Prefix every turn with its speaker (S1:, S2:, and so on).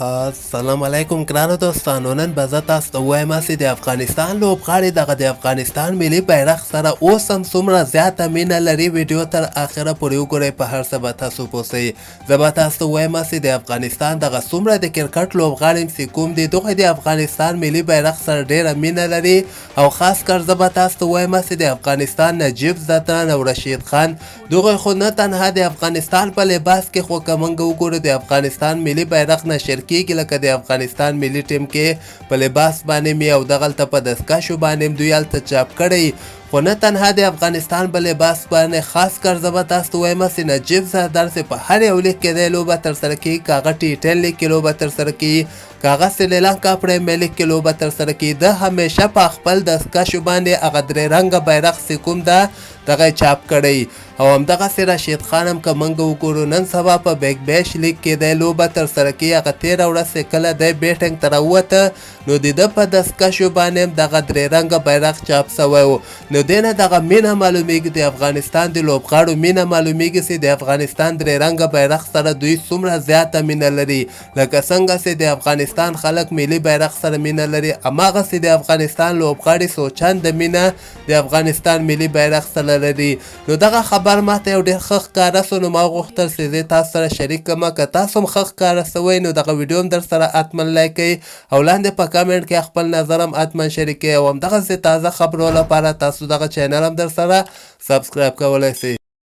S1: السلام علیکم ګرانو دوستانو، نن به زه تاسو ته ووایم چې د افغانستان لوبغاړي د افغانستان ملي بیرغ سره اوس هم څومره زیاته مینه لري. ویډیو تر اخره پورې وګورئ، په هر څه به تاسو پوه سئ. زه به تاسو ته ووایم چې د افغانستان دغه څومره د کرکټ لوبغاړي چې کوم دي، دغه د افغانستان ملي بیرغ سره ډیره مینه لري. او خاص کر زه به تاسو ته ووایم چې د افغانستان نجیب زدران او رشید خان دغه خو نه تنها د افغانستان په لباس کې، خو که موږ وګورو د افغانستان ملي بیرغ نشر کیږي، لکه د افغانستان ملي ټیم کې په لباس باندې مې او دغلته په دستکشو باندې دوی هلته چاپ کړی. خو نه تنها د افغانستان په لباس باندې، خاص کر زه به تاسو ته ووایم چې نجیب زردار چې په هر یو لیگ کې دی لوبه ترسره کوي، که هغه ټي10 لیگ کې لوبه ترسره کوي، که هغه سریلانکا پریمیر لیگ کې لوبه ترسره کوي، ده همیشه په خپل دستکشو باندې هغه درې رنګه بیرغ چې کوم ده دغه چاپ کړی. او همدغسې رشید خان هم که موږ وګورو نن سبا په بیګ بیش لیگ کې دی لوبه ترسره کوي. هغه تېره ورځ چې کله دی بیټینګ ته راووته، نو د ده په دستکشو باندې هم دغه درې رنګه بیرغ چاپ سوی و. نو دې نه دغه مینه معلومیږي، د افغانستان د لوبغاړو مینه معلومیږي چې د افغانستان درې رنګه بیرغ سره دوی څومره زیاته مینه لري. لکه څنګه چې د افغانستان خلک ملي بیرغ سره مینه لري، هماغسې د افغانستان لوبغاړي څو چنده مینه د افغانستان ملي بیرغ سره لري. نو دغه خبر ماته یو ډېر ښه ښکاره سو، نو ما غوښتل چې زه تاسو سره شریک کړم. که تاسو هم ښه ښکاره سوی، نو دغه ویډیو هم در سره حتما لایک کړئ او لاندې په کامنټ کې خپل نظر هم حتما شریک کړئ. او همدغسې تازه خبرو لپاره تاسو دغه چینل هم در سره سبسکرایب کولی شئ.